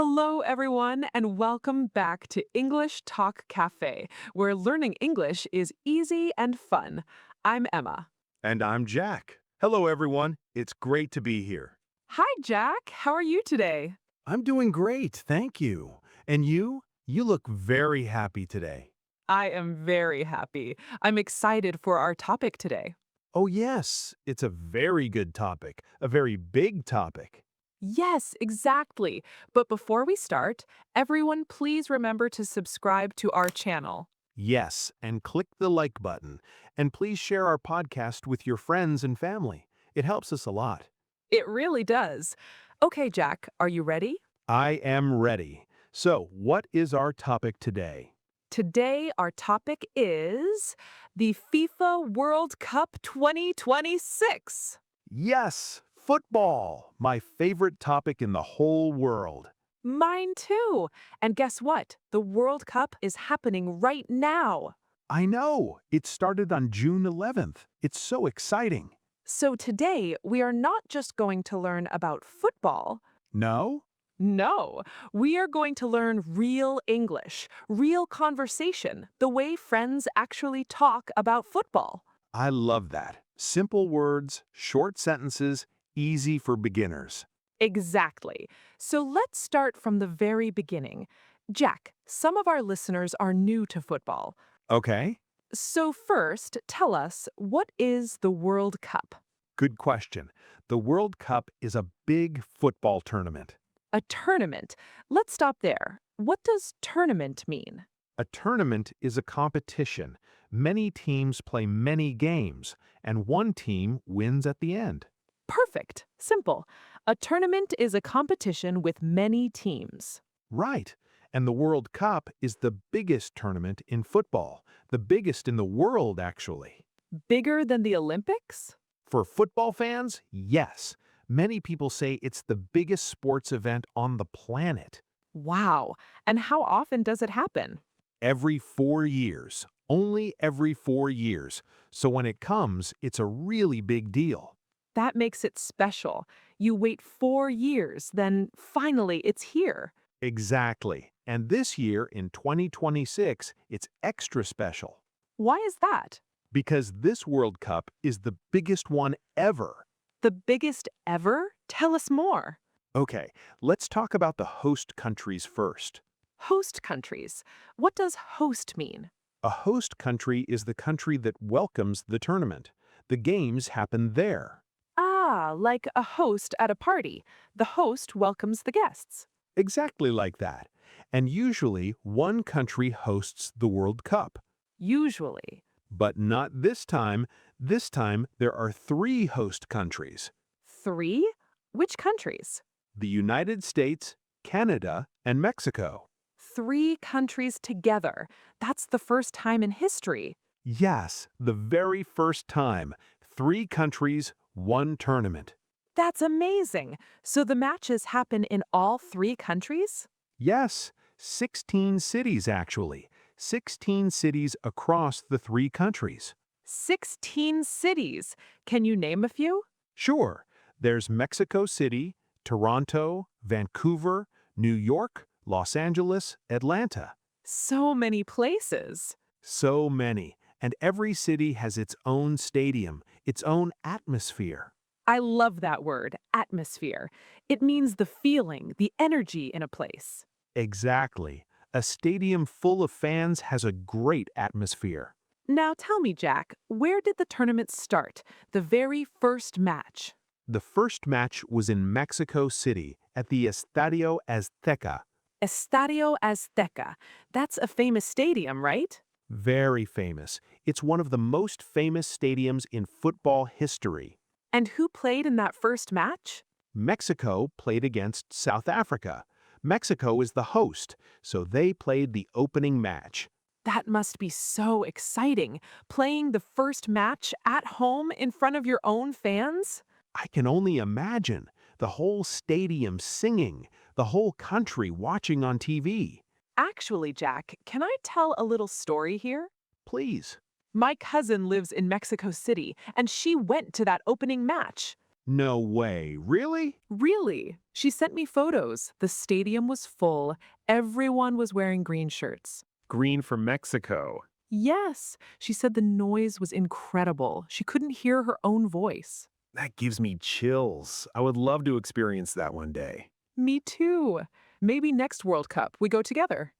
Hello, everyone, and welcome back to English Talk Cafe, where learning English is easy and fun. I'm Emma. And I'm Jack. Hello, everyone. It's great to be here. Hi, Jack. How are you today? I'm doing great, thank you. And you? You look very happy today. I am very happy. I'm excited for our topic today. Oh, yes, it's a very good topic, a very big topic. Yes, exactly. But before we start, everyone please remember to subscribe to our channel. Yes, and click the like button. And please share our podcast with your friends and family. It helps us a lot. It really does. Okay, Jack, are you ready? I am ready. So, what is our topic today? Today, our topic is the FIFA World Cup 2026. Yes, football, my favorite topic in the whole world. Mine too. And guess what? The World Cup is happening right now. I know. It started on June 11th. It's so exciting. So today, we are not just going to learn about football. No? No, we are going to learn real English, real conversation, the way friends actually talk about football. I love that. Simple words, short sentences, easy for beginners. Exactly. So let's start from the very beginning. Jack, some of our listeners are new to football. Okay, So first, tell us, what is the World Cup? good question. The World Cup is a big football tournament. A tournament. Let's stop there. What does tournament mean? A tournament is a competition. Many teams play many games, and one team wins at the end. Perfect. Simple. A tournament is a competition with many teams. Right. And the World Cup is the biggest tournament in football, the biggest in the world, actually. Bigger than the Olympics? For football fans, yes. Many people say it's the biggest sports event on the planet. Wow. And how often does it happen? Every 4 years, only every 4 years. So when it comes, it's a really big deal. That makes it special. You wait 4 years, then finally it's here. Exactly. And this year, in 2026, it's extra special Why is that? because this World Cup is the biggest one ever. The biggest ever? Tell us more. Okay, let's talk about the host countries first. Host countries. What does host mean? A host country is the country that welcomes the tournament. The games happen there. Ah, like a host at a party. The host welcomes the guests. Exactly like that. And usually, one country hosts the World Cup. Usually. But not this time. This time, there are three host countries: 3? Which countries? the United States, Canada, and Mexico. 3 countries together. That's the first time in history. Yes, the very first time. 3 countries, one tournament. That's amazing. So the matches happen in all 3 countries? Yes, 16 cities actually. 16 cities across the 3 countries. 16 cities. Can you name a few? Sure, there's Mexico City, Toronto, Vancouver, New York, Los Angeles, Atlanta. So many places. So many, and every city has its own stadium, its own atmosphere. I love that word, atmosphere. It means the feeling, the energy in a place. Exactly. A stadium full of fans has a great atmosphere. Now tell me, Jack, where did the tournament start? The very first match. The first match was in Mexico City at the Estadio Azteca. Estadio Azteca. That's a famous stadium, right? Very famous. It's one of the most famous stadiums in football history. And who played in that first match? Mexico played against South Africa. Mexico is the host, so they played the opening match. That must be so exciting, playing the first match at home in front of your own fans. I can only imagine the whole stadium singing, the whole country watching on TV. Actually, Jack, can I tell a little story here? Please. My cousin lives in Mexico City, and she went to that opening match. No way. Really? Really? She sent me photos. The stadium was full. Everyone was wearing green shirts. Green for Mexico. Yes, she said the noise was incredible. She couldn't hear her own voice. That gives me chills. I would love to experience that one day. Me too. Maybe next World Cup we go together.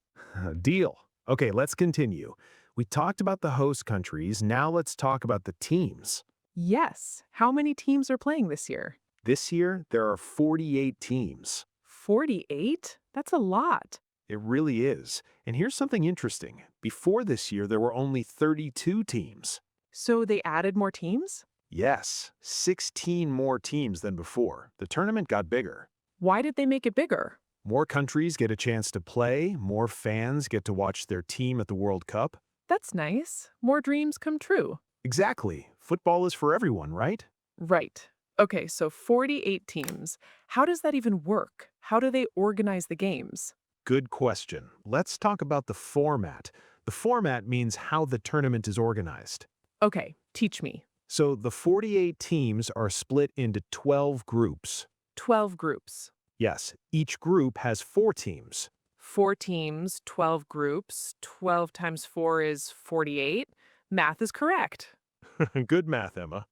Deal. Okay, let's continue. We talked about the host countries. Now let's talk about the teams. Yes. How many teams are playing this year? This year, there are 48 teams. 48? That's a lot. It really is. And here's something interesting. Before this year, there were only 32 teams. So they added more teams? Yes, 16 more teams than before. The tournament got bigger. Why did they make it bigger? More countries get a chance to play, more fans get to watch their team at the World Cup. That's nice. More dreams come true. Exactly. Football is for everyone, right? Right. Okay, so 48 teams. How does that even work? How do they organize the games? Good question. Let's talk about the format. The format means how the tournament is organized. Okay, teach me. So the 48 teams are split into 12 groups. 12 groups. Yes, each group has 4 teams. 4 teams, 12 groups. 12 times 4 is 48. Math is correct. Good math, Emma.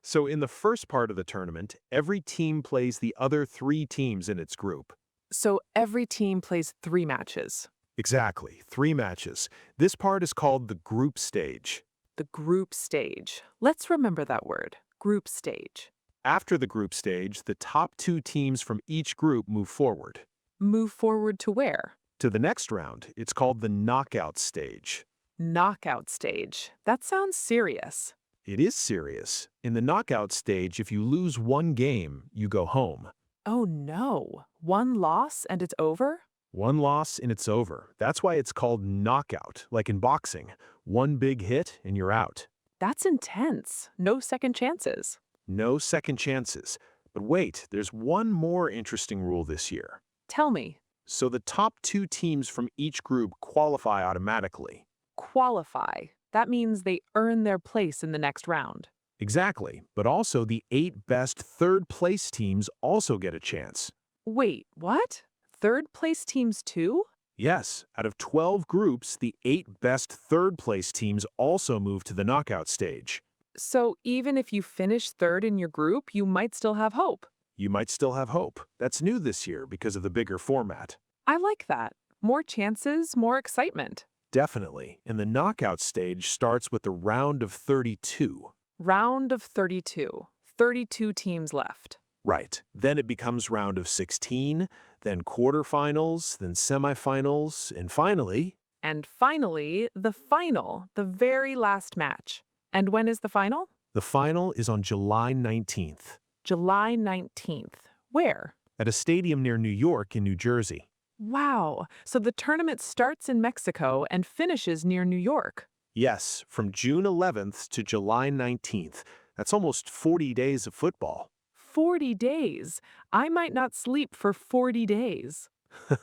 So in the first part of the tournament, every team plays the other 3 teams in its group. So every team plays 3 matches. Exactly, 3 matches. This part is called the group stage. The group stage. Let's remember that word. Group stage. After the group stage, the top 2 teams from each group move forward. Move forward to where? To the next round, it's called the knockout stage. Knockout stage. That sounds serious. It is serious. In the knockout stage, if you lose one game, you go home. Oh no. One loss and it's over? One loss and it's over. That's why it's called knockout, like in boxing. One big hit and you're out. That's intense. No second chances. No second chances. But wait, there's one more interesting rule this year. Tell me. So the top 2 teams from each group qualify automatically. Qualify. That means they earn their place in the next round. Exactly, but also the 8 best third-place teams also get a chance. Wait, what? Third place teams too? Yes, out of 12 groups, the 8 best third-place teams also move to the knockout stage. So even if you finish third in your group, you might still have hope. You might still have hope. That's new this year because of the bigger format. I like that. More chances, more excitement. Definitely, and the knockout stage starts with the round of 32. Round of 32. 32 teams left. Right. Then it becomes round of 16, then quarterfinals, then semifinals, and finally... And finally, the final, the very last match. And when is the final? The final is on July 19th. July 19th. Where? At a stadium near New York in New Jersey. Wow. So the tournament starts in Mexico and finishes near New York. Yes, from June 11th to July 19th. That's almost 40 days of football. 40 days. I might not sleep for 40 days.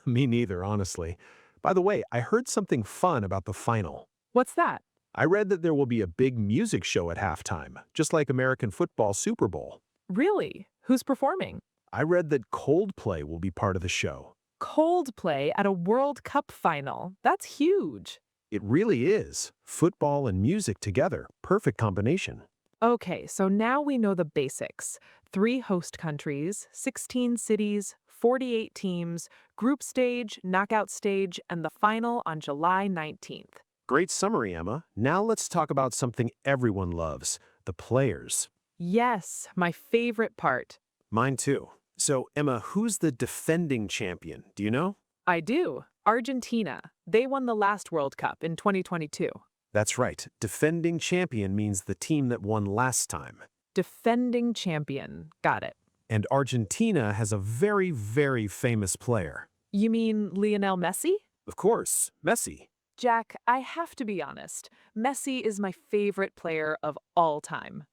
Me neither, honestly. By the way, I heard something fun about the final. What's that? I read that there will be a big music show at halftime, just like American football Super Bowl. Really? Who's performing? I read that Coldplay will be part of the show. Coldplay at a World Cup final. That's huge. It really is. Football and music together. Perfect combination. Okay, so now we know the basics. 3 host countries, 16 cities, 48 teams, group stage, knockout stage, and the final on July 19th. Great summary, Emma. Now let's talk about something everyone loves, the players. Yes, my favorite part. Mine too. So, Emma, who's the defending champion? Do you know? I do. Argentina. They won the last World Cup in 2022. That's right. Defending champion means the team that won last time. Defending champion. Got it. And Argentina has a very, very famous player. You mean Lionel Messi? Of course, Messi. Jack, I have to be honest. Messi is my favorite player of all time.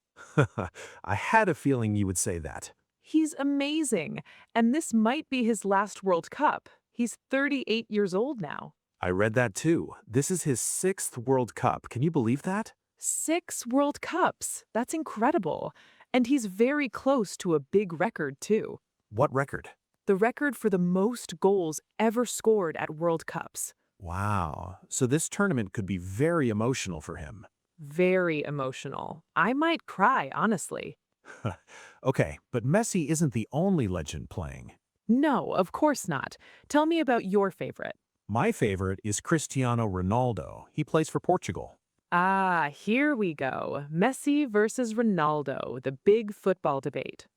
I had a feeling you would say that. He's amazing, and this might be his last World Cup. He's 38 years old now. I read that too. This is his 6th World Cup. Can you believe that? 6 World Cups. That's incredible. And he's very close to a big record, too. What record? The record for the most goals ever scored at World Cups. Wow. So this tournament could be very emotional for him. Very emotional. I might cry, honestly. Okay, but Messi isn't the only legend playing. No, of course not. Tell me about your favorite. My favorite is Cristiano Ronaldo. He plays for Portugal. Ah, here we go. Messi versus Ronaldo, the big football debate.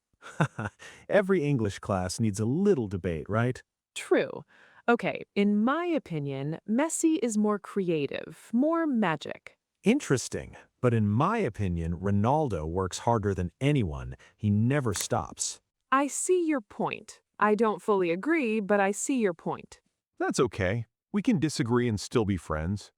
Every English class needs a little debate, right? True. Okay, in my opinion, Messi is more creative, more magic. Interesting. But in my opinion, Ronaldo works harder than anyone. He never stops. I see your point. I don't fully agree, but I see your point. That's okay. We can disagree and still be friends.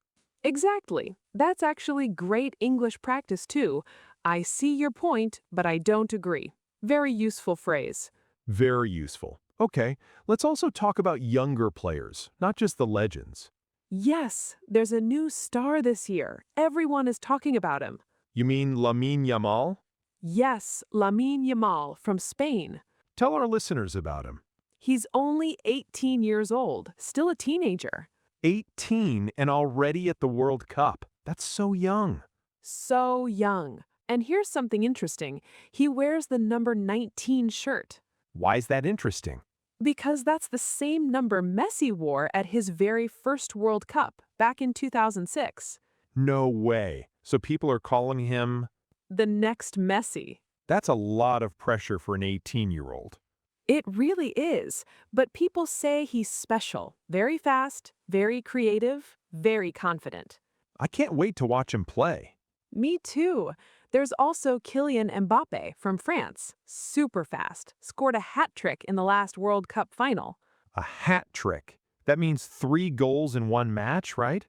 Exactly. That's actually great English practice, too. I see your point, but I don't agree. Very useful phrase. Very useful. Okay, let's also talk about younger players, not just the legends. Yes, there's a new star this year. Everyone is talking about him. You mean Lamine Yamal? Yes, Lamine Yamal from Spain. Tell our listeners about him. He's only 18 years old, still a teenager. 18 and already at the World Cup. That's so young. So young. And here's something interesting. He wears the number 19 shirt. Why is that interesting? Because that's the same number Messi wore at his very first World Cup back in 2006. No way. So people are calling him... The next Messi. That's a lot of pressure for an 18-year-old. It really is, but people say he's special. Very fast, very creative, very confident. I can't wait to watch him play. Me too. There's also Kylian Mbappe from France. Super fast. Scored a hat trick in the last World Cup final. A hat trick. That means 3 goals in one match, right?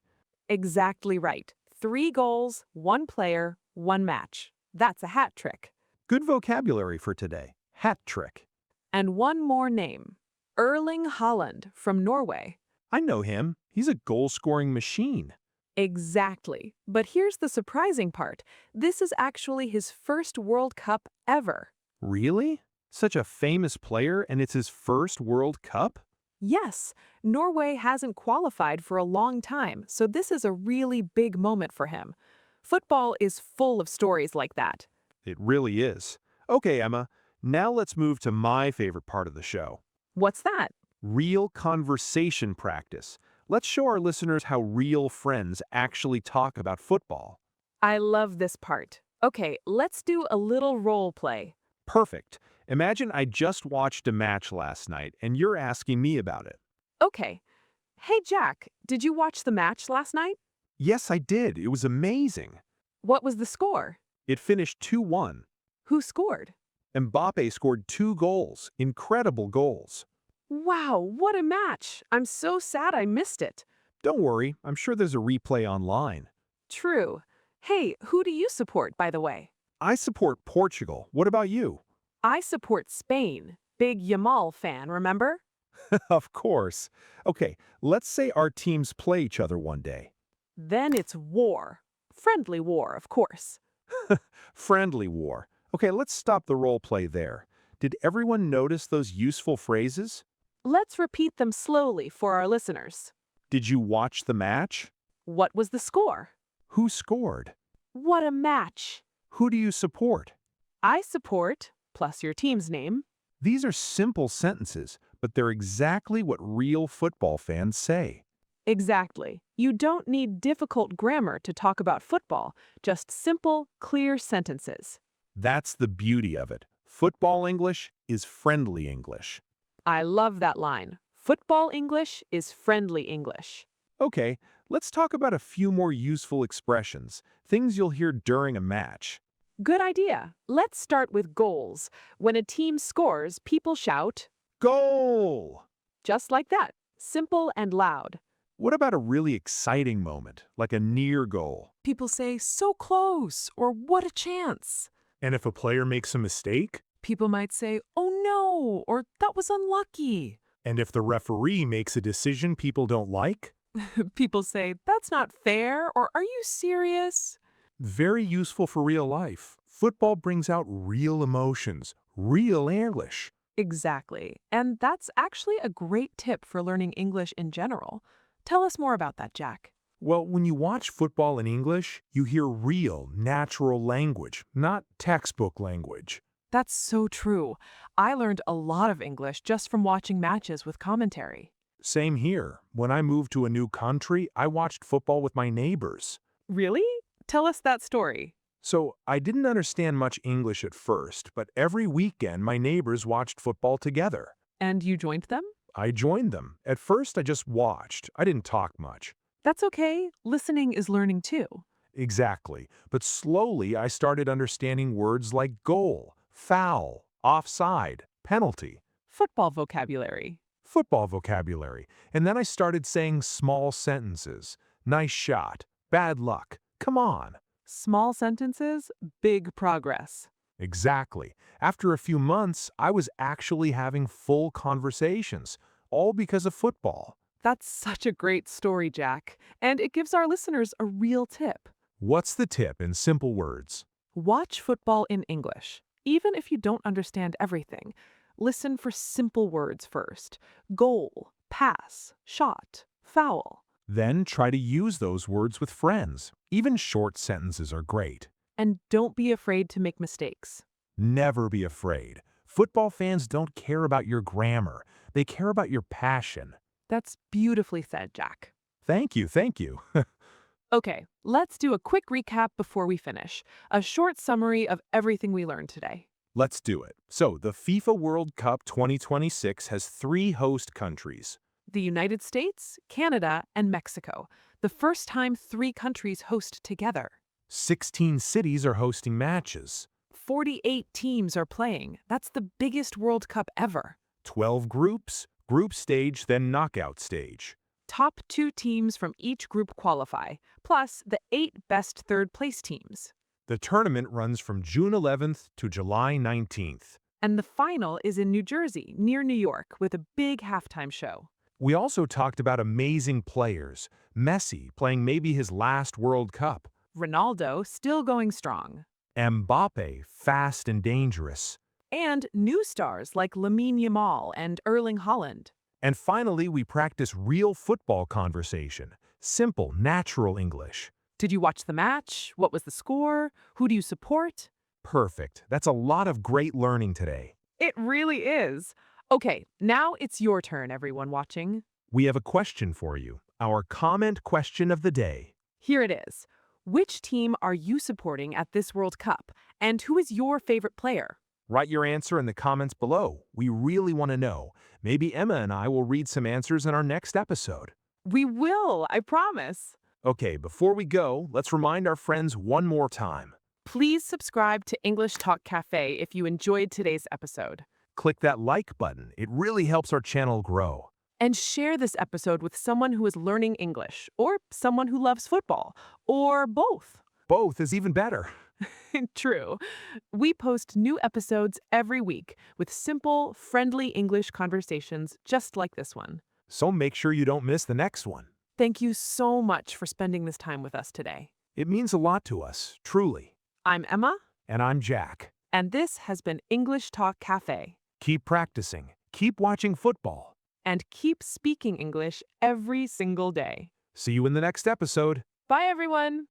Exactly right. 3 goals, 1 player, 1 match. That's a hat trick. Good vocabulary for today. Hat trick. And one more name. Erling Haaland from Norway. I know him. He's a goal-scoring machine. Exactly. But here's the surprising part. This is actually his first World Cup ever. Really? Such a famous player and it's his first World Cup? Yes, Norway hasn't qualified for a long time, so this is a really big moment for him. Football is full of stories like that. It really is. Okay, Emma, now let's move to my favorite part of the show. What's that? Real conversation practice. Let's show our listeners how real friends actually talk about football. I love this part. Okay, let's do a little role play. Perfect. Imagine I just watched a match last night and you're asking me about it. Okay. Hey, Jack, did you watch the match last night? Yes, I did. It was amazing. What was the score? It finished 2-1. Who scored? Mbappe scored 2 goals. Incredible goals. Wow, what a match! I'm so sad I missed it. Don't worry, I'm sure there's a replay online. True. Hey, who do you support, by the way? I support Portugal. What about you? I support Spain. Big Yamal fan, remember? Of course. Okay, let's say our teams play each other one day. Then it's war. Friendly war, of course. Friendly war. Okay, let's stop the role play there. Did everyone notice those useful phrases? Let's repeat them slowly for our listeners. Did you watch the match? What was the score? Who scored? What a match! Who do you support? I support, plus your team's name. These are simple sentences, but they're exactly what real football fans say. Exactly. You don't need difficult grammar to talk about football, just simple, clear sentences. That's the beauty of it. Football English is friendly English. I love that line. Football English is friendly English. Okay, let's talk about a few more useful expressions, things you'll hear during a match. Good idea. Let's start with goals. When a team scores, people shout, Goal! just like that. Simple and loud. What about a really exciting moment, like a near goal? People say, so close, or what a chance. And if a player makes a mistake? People might say, oh no, or that was unlucky. And if the referee makes a decision people don't like? People say, that's not fair, or are you serious? Very useful for real life. Football brings out real emotions, real English. Exactly. And that's actually a great tip for learning English in general. Tell us more about that, Jack. Well, when you watch football in English, you hear real, natural language, not textbook language. That's so true. I learned a lot of English just from watching matches with commentary. Same here. When I moved to a new country, I watched football with my neighbors. Really? Tell us that story. So I didn't understand much English at first, but every weekend my neighbors watched football together. And you joined them? I joined them. At first, I just watched. I didn't talk much. That's okay. Listening is learning too. Exactly. But slowly, I started understanding words like goal, foul, offside, penalty, Football vocabulary. football vocabulary. And then I started saying small sentences. Nice shot. Bad luck. Come on. Small sentences, big progress. Exactly. After a few months, I was actually having full conversations, all because of football. That's such a great story, Jack. And it gives our listeners a real tip. What's the tip in simple words? Watch football in English. Even if you don't understand everything, listen for simple words first. Goal, pass, shot, foul. Then try to use those words with friends. Even short sentences are great. And don't be afraid to make mistakes. Never be afraid. Football fans don't care about your grammar. They care about your passion. That's beautifully said, Jack. Thank you, thank you. Okay, let's do a quick recap before we finish. A short summary of everything we learned today. Let's do it. So, the FIFA World Cup 2026 has 3 host countries. The United States, Canada, and Mexico. The first time 3 countries host together. 16 cities are hosting matches. 48 teams are playing. That's the biggest World Cup ever. 12 groups, group stage, then knockout stage. Top 2 teams from each group qualify, plus the 8 best third-place teams. The tournament runs from June 11th to July 19th. And the final is in New Jersey, near New York, with a big halftime show. We also talked about amazing players. Messi playing maybe his last World Cup. Ronaldo still going strong. Mbappe, fast and dangerous. And new stars like Lamine Yamal and Erling Haaland. And finally, we practice real football conversation. Simple, natural English. Did you watch the match? What was the score? Who do you support? Perfect. That's a lot of great learning today. It really is. Okay, now it's your turn, everyone watching. We have a question for you. Our comment question of the day. Here it is. Which team are you supporting at this World Cup? And who is your favorite player? Write your answer in the comments below. We really want to know. Maybe Emma and I will read some answers in our next episode. We will, I promise. Okay, before we go, let's remind our friends one more time. Please subscribe to English Talk Cafe if you enjoyed today's episode. Click that like button. It really helps our channel grow. And share this episode with someone who is learning English, or someone who loves football, or both. Both is even better. True. We post new episodes every week with simple, friendly English conversations just like this one. So make sure you don't miss the next one. Thank you so much for spending this time with us today. It means a lot to us, truly. I'm Emma, And I'm Jack. and this has been English Talk Cafe. Keep practicing. Keep watching football. And keep speaking English every single day. See you in the next episode. Bye, everyone.